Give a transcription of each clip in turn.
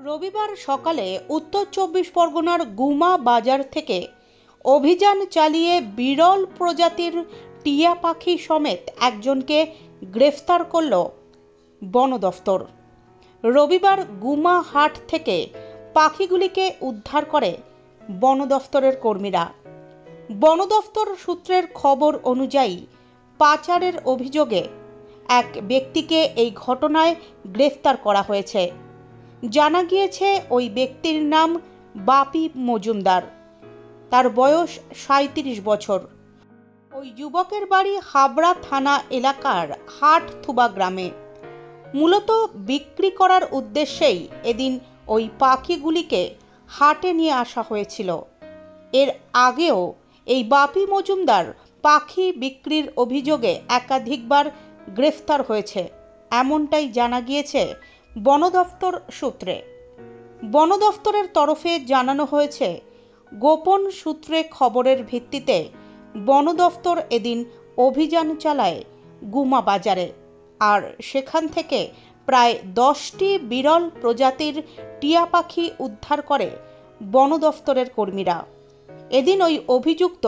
রবিবার সকালে উত্তর চব্বিশ পরগনার গুমা বাজার থেকে অভিযান চালিয়ে বিরল প্রজাতির টিয়া পাখি সমেত একজনকে গ্রেফতার করল বন দফতর। রবিবার গুমা হাট থেকে পাখিগুলিকে উদ্ধার করে বন দফতরের কর্মীরা। বন দফতর সূত্রের খবর অনুযায়ী পাচারের অভিযোগে এক ব্যক্তিকে এই ঘটনায় গ্রেফতার করা হয়েছে। জানা গিয়েছে ওই ব্যক্তির নাম বাপি মজুমদার, তার বয়স 37 বছর। ওই যুবকের বাড়ি হাবড়া থানা এলাকার হাটথুবা গ্রামে। মূলত বিক্রি করার উদ্দেশ্যেই এদিন ওই পাখিগুলিকে হাটে নিয়ে আসা হয়েছিল। এর আগেও এই বাপি মজুমদার পাখি বিক্রির অভিযোগে একাধিকবার গ্রেফতার হয়েছে, এমনটাই জানা গিয়েছে বন দফতর সূত্রে। বন দফতরের তরফে জানানো হয়েছে, গোপন সূত্রে খবরের ভিত্তিতে বন দফতর এদিন অভিযান চালায় গুমা বাজারে, আর সেখান থেকে প্রায় 10টি বিরল প্রজাতির টিয়া পাখি উদ্ধার করে বন দফতরের কর্মীরা। এদিন ওই অভিযুক্ত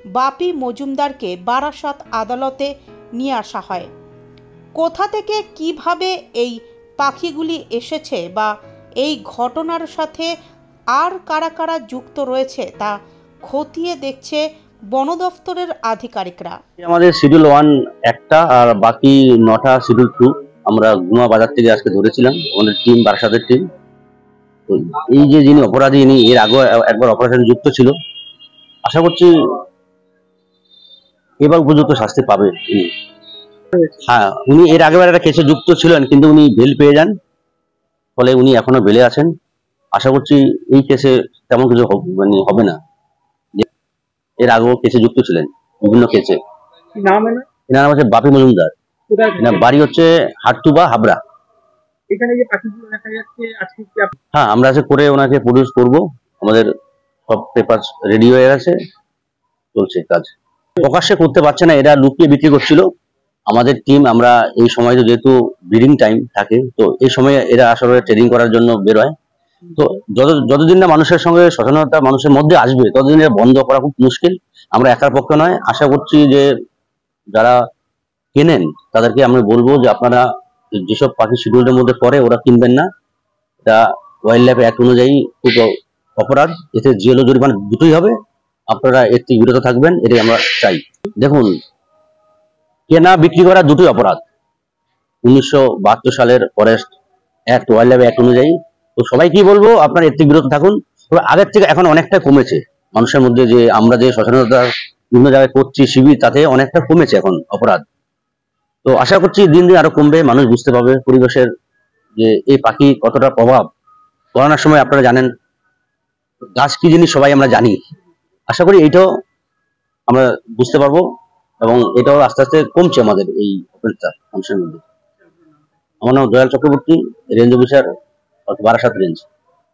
বাপি মজুমদারকে বারাসাত আদালতে নিয়ে আসা হয়। কোথা থেকে কিভাবে এই পাখিগুলি এসেছে বা এই ঘটনার সাথে আর কারা কারা যুক্ত রয়েছে তা খতিয়ে দেখছে বন দফতরের আধিকারিকরা। আমাদের শিডিউল 1 একটা আর বাকি 9টা শিডিউল 2 আমরা গুমা বাজার থেকে আজকে ধরেছিলাম। আমাদের টিম, বারাসাতের টিম। এই যে যিনি অপরাধী, ইনি এর আগে একবার অপারেশন যুক্ত ছিল। আশা করছি এবার উপযুক্ত শাস্তি পাবে উনি। হ্যাঁ, উনি এর আগেবার একটা কেসে যুক্ত ছিলেন, কিন্তু উনি বেল পেয়ে যান, ফলে উনি এখনো বেলে আছেন। আশা করছি এই কেসে তেমন কিছু হবে না। এর আগেও কেসে যুক্ত ছিলেন, বিভিন্ন কেসে। এনার নাম হচ্ছে বাপি মজুমদার। এনার বাড়ি হচ্ছে হাটথুবা, হাবড়া। হ্যাঁ, আমরা আজকে করে ওনাকে প্রডিউস করব। আমাদের সব পেপার রেডি হয়ে গেছে, চলছে কাজ। প্রকাশ্যে করতে পারছে না, এরা লুকিয়ে বিক্রি করছিল। আমাদের টিম, আমরা এই সময় তো যেহেতু ব্রিডিং টাইম থাকে, তো এই সময় এরা আসলে ট্রেডিং করার জন্য বের হয়। তো যতদিন না মানুষের সঙ্গে সচেতনতা মানুষের মধ্যে আসবে, ততদিন এটা বন্ধ করা খুব মুশকিল। আমরা একার পক্ষে নয়। আশা করছি যে যারা কেনেন তাদেরকে আমি বলবো যে আপনারা যেসব পাখি শিডিউলের মধ্যে পড়ে ওরা কিনবেন না। এটা ওয়াইল্ড লাইফ অ্যাক্ট অনুযায়ী খুব অপরাধ, এতে জেল ও জরিমানা দুটোই হবে। আপনারা এর থেকে বিরত থাকবেন, এটাই আমরা চাই। দেখুন, কেনা বিক্রি করা দুটোই অপরাধ 1972 সালের forest act, wild life act অনুযায়ী। তো সবাই কি বলবো, আপনারা এর থেকে বিরত থাকুন। তবে আগের থেকে এখন অনেকটা কমেছে মানুষের মধ্যে, যে আমরা যে সচেতনতা বিভিন্ন জায়গায় করছি শিবির, তাতে অনেকটা কমেছে এখন অপরাধ। তো আশা করছি দিন দিন আরো কমবে, মানুষ বুঝতে পারবে পরিবেশের যে এই পাখি কতটা প্রভাব। করোনার সময় আপনারা জানেন গাছ কি জিনিস সবাই আমরা জানি। আশা করি এইটাও আমরা বুঝতে পারবো, এবং এটাও আস্তে আস্তে কমছে আমাদের এই অপরাধটা মানুষের মধ্যে। আমার নাম Dayal Chakraborty, range officer, Barasat range.